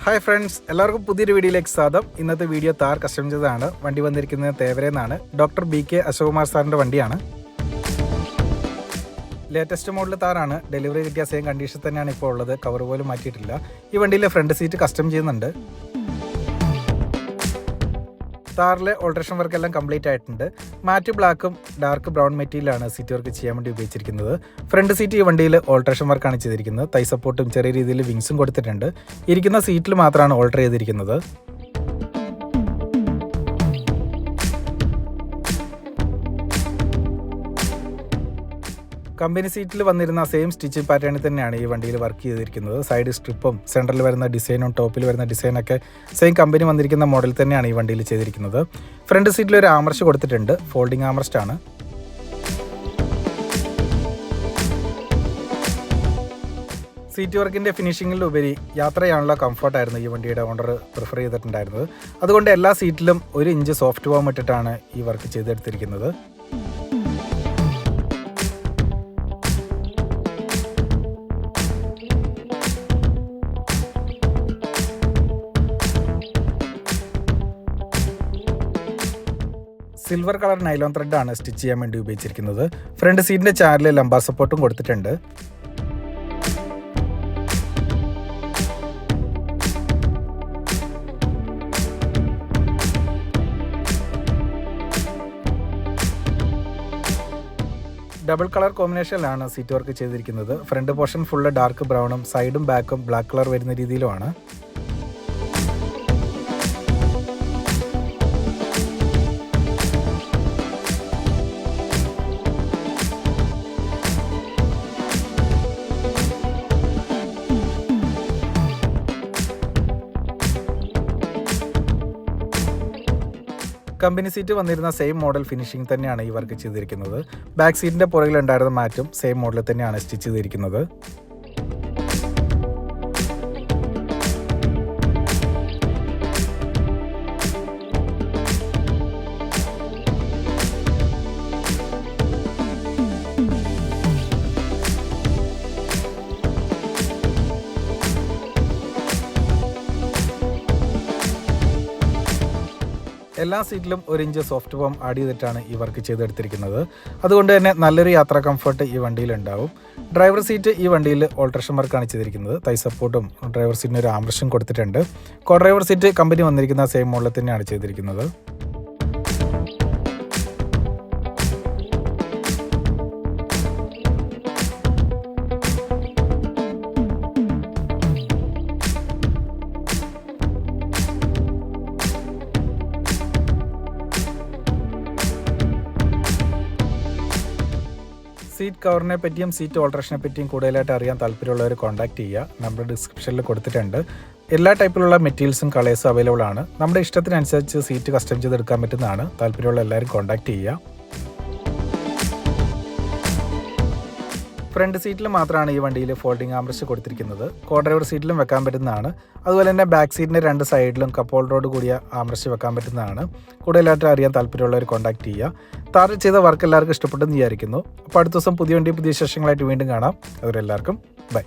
Hi friends, എല്ലാവർക്കും പുതിയൊരു വീഡിയോയിലേക്ക് സ്വാഗതം. ഇന്നത്തെ വീഡിയോ താർ കസ്റ്റം ചെയ്തതാണ്. വണ്ടി വന്നിരിക്കുന്നത് തേവരയെന്നാണ്. ഡോക്ടർ BK അശോകുമാർ സാറിൻ്റെ വണ്ടിയാണ്. ലേറ്റസ്റ്റ് മോഡൽ താറാണ്. ഡെലിവറി കിട്ടിയ സെയിം കണ്ടീഷൻ തന്നെയാണ് ഇപ്പോൾ ഉള്ളത്. കവർ പോലും മാറ്റിയിട്ടില്ല. ഈ വണ്ടിയിലെ ഫ്രണ്ട് സീറ്റ് കസ്റ്റം ചെയ്യുന്നുണ്ട്. താറിലെ ഓൾട്രേഷൻ വർക്ക് എല്ലാം കംപ്ലീറ്റ് ആയിട്ടുണ്ട്. മാറ്റ് ബ്ലാക്കും ഡാർക്ക് ബ്രൗൺ മെറ്റീരിയലാണ് സീറ്റ് വർക്ക് ചെയ്യാൻ വേണ്ടി ഉപയോഗിച്ചിരിക്കുന്നത്. ഫ്രണ്ട് സീറ്റ് ഈ വണ്ടിയിൽ ഓൾട്രേഷൻ വർക്കാണ് ചെയ്തിരിക്കുന്നത്. തൈ സപ്പോർട്ടും ചെറിയ രീതിയിൽ വിങ്സും കൊടുത്തിട്ടുണ്ട്. ഇരിക്കുന്ന സീറ്റിൽ മാത്രമാണ് ഓൾട്ടർ ചെയ്തിരിക്കുന്നത്. കമ്പനി സീറ്റിൽ വന്നിരുന്ന സെയിം സ്റ്റിച്ചിങ് പാറ്റേണിൽ തന്നെയാണ് ഈ വണ്ടിയിൽ വർക്ക് ചെയ്തിരിക്കുന്നത്. സൈഡ് സ്ട്രിപ്പും സെൻറ്ററിൽ വരുന്ന ഡിസൈനും ടോപ്പിൽ വരുന്ന ഡിസൈനൊക്കെ സെയിം കമ്പനി വന്നിരിക്കുന്ന മോഡൽ തന്നെയാണ് ഈ വണ്ടിയിൽ ചെയ്തിരിക്കുന്നത്. ഫ്രണ്ട് സീറ്റിൽ ഒരു ആംറസ്റ്റ് കൊടുത്തിട്ടുണ്ട്. ഫോൾഡിംഗ് ആംറസ്റ്റ് ആണ്. സീറ്റ് വർക്കിൻ്റെ ഫിനിഷിങ്ങിലുപരി യാത്ര ചെയ്യാനുള്ള കംഫർട്ടായിരുന്നു ഈ വണ്ടിയുടെ ഓണർ പ്രിഫർ ചെയ്തിട്ടുണ്ടായിരുന്നത്. അതുകൊണ്ട് എല്ലാ സീറ്റിലും 1 ഇഞ്ച് സോഫ്റ്റ് വാം ഇട്ടിട്ടാണ് ഈ വർക്ക് ചെയ്തെടുത്തിരിക്കുന്നത്. സിൽവർ കളർ നൈലോൺ ത്രെഡാണ് സ്റ്റിച്ച് ചെയ്യാൻ വേണ്ടി ഉപയോഗിച്ചിരിക്കുന്നത്. ഫ്രണ്ട് സീറ്റിൻ്റെ ചാനലിൽ ലംബാർ സപ്പോർട്ടും കൊടുത്തിട്ടുണ്ട്. ഡബിൾ കളർ കോമ്പിനേഷനിലാണ് സീറ്റ് വർക്ക് ചെയ്തിരിക്കുന്നത്. ഫ്രണ്ട് പോർഷൻ ഫുള്ള് ഡാർക്ക് ബ്രൗണും സൈഡും ബാക്കും ബ്ലാക്ക് കളർ വരുന്ന രീതിയിലുമാണ്. കമ്പനി സീറ്റ് വന്നിരുന്ന സെയിം മോഡൽ ഫിനിഷിംഗ് തന്നെയാണ് ഈ വർക്ക് ചെയ്തിരിക്കുന്നത്. ബാക്ക് സീറ്റിൻ്റെ പുറകിലുണ്ടായിരുന്ന മാറ്റും സെയിം മോഡലിൽ തന്നെയാണ് സ്റ്റിച്ച് ചെയ്തിരിക്കുന്നത്. എല്ലാ സീറ്റിലും 1 ഇഞ്ച് സോഫ്റ്റ് വാം ആഡ് ചെയ്തിട്ടാണ് ഈ വർക്ക് ചെയ്തെടുത്തിരിക്കുന്നത്. അതുകൊണ്ട് തന്നെ നല്ലൊരു യാത്രാ കംഫർട്ട് ഈ വണ്ടിയിൽ ഉണ്ടാവും. ഡ്രൈവർ സീറ്റ് ഈ വണ്ടിയിൽ ഓൾട്രേഷൻ വർക്കാണ് ചെയ്തിരിക്കുന്നത്. തൈ സപ്പോർട്ടും ഡ്രൈവർ സീറ്റിന് ഒരു ആംറസ്റ്റും കൊടുത്തിട്ടുണ്ട്. കോ ഡ്രൈവർ സീറ്റ് കമ്പനി വന്നിരിക്കുന്ന സെയിം മോഡലിൽ തന്നെയാണ് ചെയ്തിരിക്കുന്നത്. സീറ്റ് കവറിനെ പറ്റിയും സീറ്റ് ഓൾട്രേഷനെ പറ്റിയും കൂടുതലായിട്ട് അറിയാൻ താല്പര്യമുള്ളവർ കോൺടാക്ട് ചെയ്യുക. നമ്പർ ഡിസ്ക്രിപ്ഷനിൽ കൊടുത്തിട്ടുണ്ട്. എല്ലാ ടൈപ്പിലുള്ള മെറ്റീരിയൽസും കളേഴ്സും അവൈലബിൾ ആണ്. നമ്മുടെ ഇഷ്ടത്തിനനുസരിച്ച് സീറ്റ് കസ്റ്റം ചെയ്തെടുക്കാൻ പറ്റുന്നതാണ്. താല്പര്യമുള്ള എല്ലാവരും കോൺടാക്ട് ചെയ്യുക. ഫ്രണ്ട് സീറ്റിൽ മാത്രമാണ് ഈ വണ്ടിയിൽ ഫോൾഡിംഗ് ആംറസ്റ്റ് കൊടുത്തിരിക്കുന്നത്. കോ ഡ്രൈവർ സീറ്റിലും വെക്കാൻ പറ്റുന്നതാണ്. അതുപോലെ തന്നെ ബാക്ക് സീറ്റിൻ്റെ 2 സൈഡിലും കപ്പ് ഹോൾഡറോട് കൂടിയ ആംറസ്റ്റ് വെക്കാൻ പറ്റുന്നതാണ്. കൂടുതലായിട്ട് അറിയാൻ താല്പര്യമുള്ളവർ കോൺടാക്ട് ചെയ്യുക. താർ ചെയ്ത വർക്ക് എല്ലാവർക്കും ഇഷ്ടപ്പെട്ടെന്ന് വിചാരിക്കുന്നു. അപ്പോൾ അടുത്ത ദിവസം പുതിയ വണ്ടി പുതിയ വിശേഷങ്ങളായിട്ട് വീണ്ടും കാണാം. അവരെല്ലാവർക്കും ബൈ.